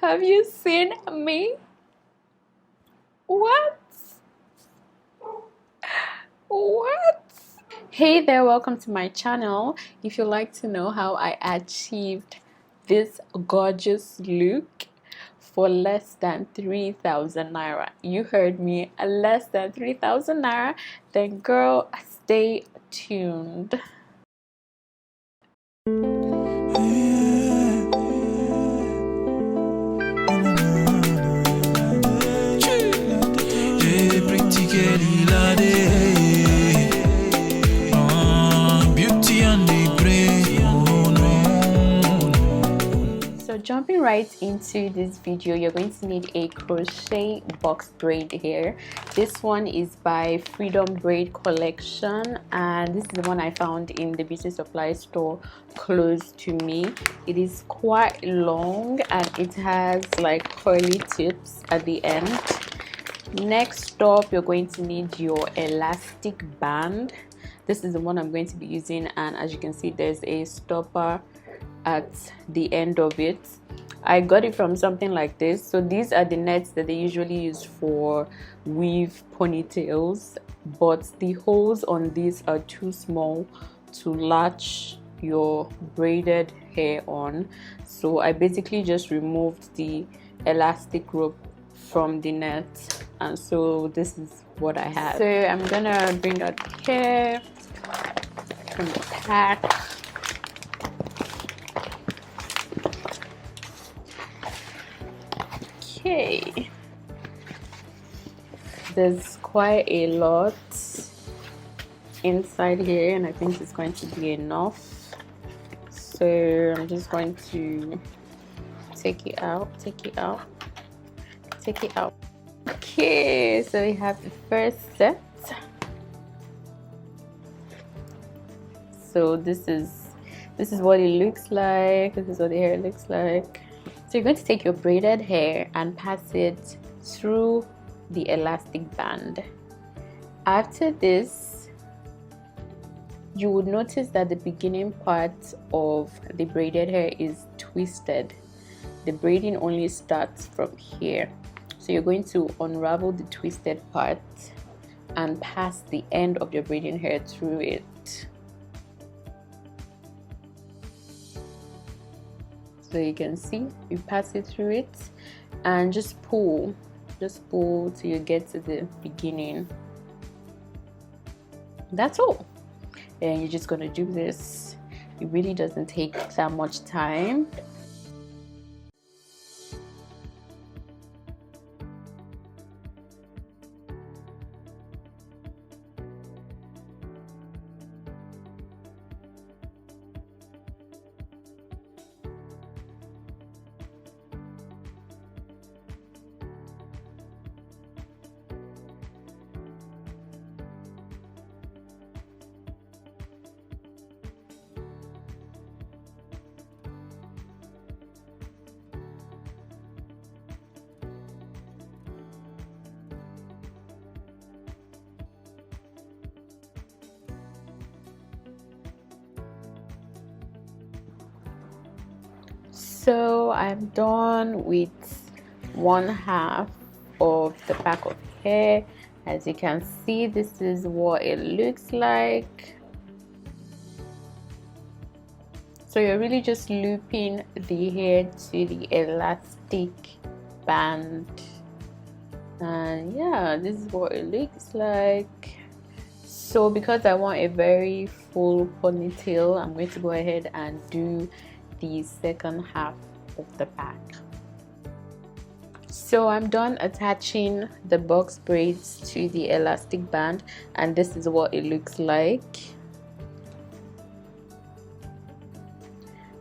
Have you seen me? What? Hey there, welcome to my channel. If you'd like to know how I achieved this gorgeous look for less than 3,000 naira, you heard me, less than 3,000 naira, then girl, stay tuned. So jumping right into this video, you're going to need a crochet box braid here. This one is by Freedom Braid Collection, and this is the one I found in the beauty supply store close to me. It is quite long and it has like curly tips at the end. Next up, you're going to need your elastic band. This is the one I'm going to be using, and as you can see, there's a stopper at the end of it. I got it from something like this. So these are the nets that they usually use for weave ponytails, but the holes on these are too small to latch your braided hair on. So I basically just removed the elastic rope from the net, and so this is what I have. So I'm gonna bring out the hair from the pack. Okay, there's quite a lot inside here, and I think it's going to be enough. So I'm just going to take it out. Okay, so we have the first set. So this is what it looks like. This is what the hair looks like. So you're going to take your braided hair and pass it through the elastic band. After this, you would notice that the beginning part of the braided hair is twisted. The braiding only starts from here. So you're going to unravel the twisted part and pass the end of your braiding hair through it. So you can see you pass it through it and just pull till you get to the beginning. That's all. And you're just gonna do this. It really doesn't take that much time. So I'm done with one half of the back of hair. As you can see, this is what it looks like. So you're really just looping the hair to the elastic band, and yeah, this is what it looks like. So because I want a very full ponytail, I'm going to go ahead and do the second half of the back. So I'm done attaching the box braids to the elastic band, and this is what it looks like.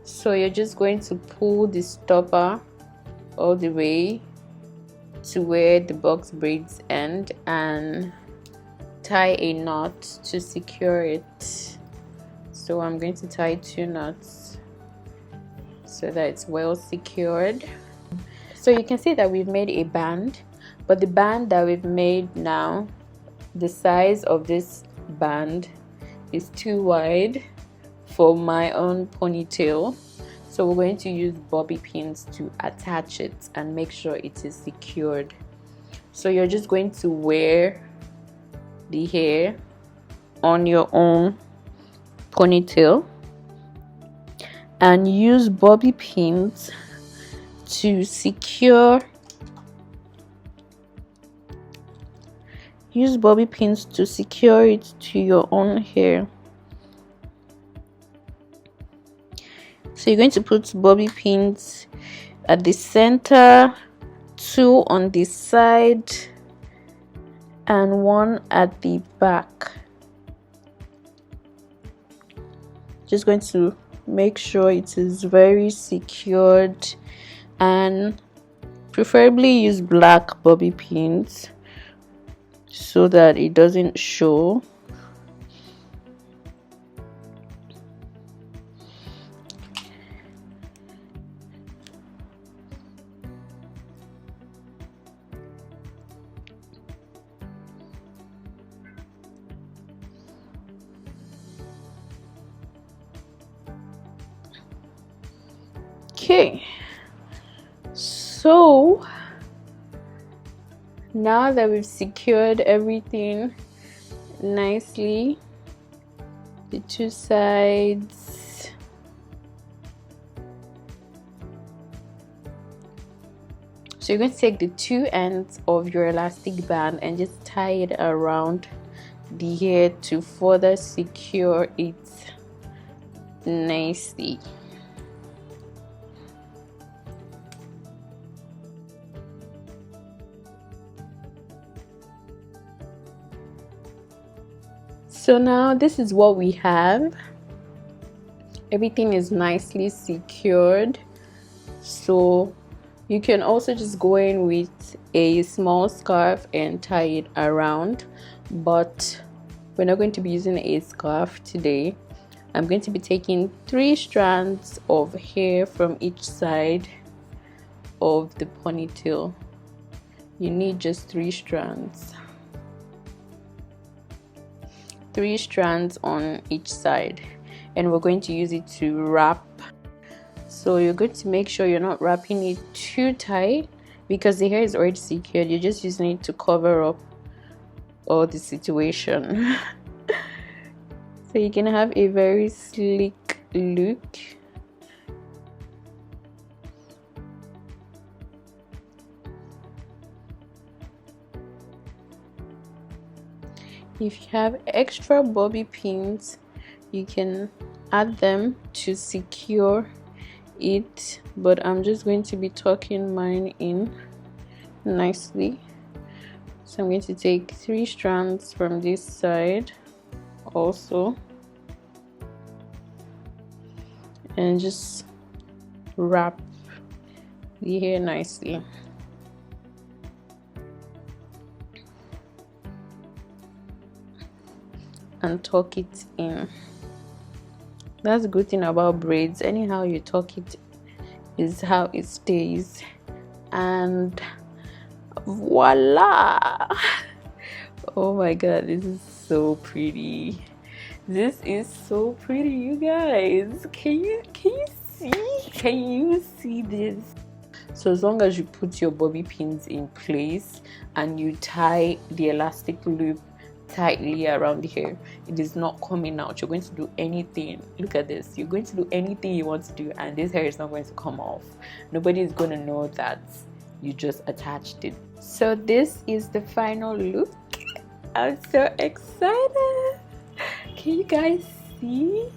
So you're just going to pull the stopper all the way to where the box braids end and tie a knot to secure it. So I'm going to tie 2 knots so that it's well secured. So you can see that we've made a band, but the band that we've made now, the size of this band is too wide for my own ponytail. So So we're going to use bobby pins to attach it and make sure it is secured. So you're just going to wear the hair on your own ponytail and use bobby pins to secure it to your own hair. So you're going to put bobby pins at the center, 2 on the side, and 1 at the back. Just going to make sure it is very secured, and preferably use black bobby pins so that it doesn't show. Okay, so now that we've secured everything nicely, the 2 sides, so you're going to take the 2 ends of your elastic band and just tie it around the hair to further secure it nicely. So now this is what we have. Everything is nicely secured. So you can also just go in with a small scarf and tie it around, but we're not going to be using a scarf today. I'm going to be taking 3 strands of hair from each side of the ponytail. You need just 3 strands. 3 strands on each side, and we're going to use it to wrap. So you're going to make sure you're not wrapping it too tight because the hair is already secured. You're just using it to cover up all the situation. So you can have a very sleek look. If you have extra bobby pins, you can add them to secure it, but I'm just going to be tucking mine in nicely. So I'm going to take 3 strands from this side also and just wrap the hair nicely. And tuck it in. That's the good thing about braids. Anyhow you tuck it is how it stays. And voila! Oh my god, this is so pretty. This is so pretty, you guys. Can you see this? So as long as you put your bobby pins in place and you tie the elastic loop tightly around the hair, it is not coming out. You're going to do anything. Look at this. You're going to do anything you want to do and this hair is not going to come off. Nobody is going to know that you just attached it. So this is the final look. I'm so excited. Can you guys see?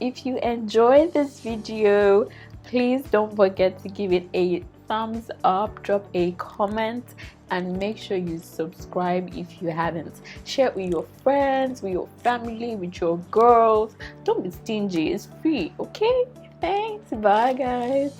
If you enjoyed this video, please don't forget to give it a thumbs up, drop a comment, and make sure you subscribe if you haven't. Share it with your friends, with your family, with your girls. Don't be stingy, it's free. Okay, thanks, bye guys.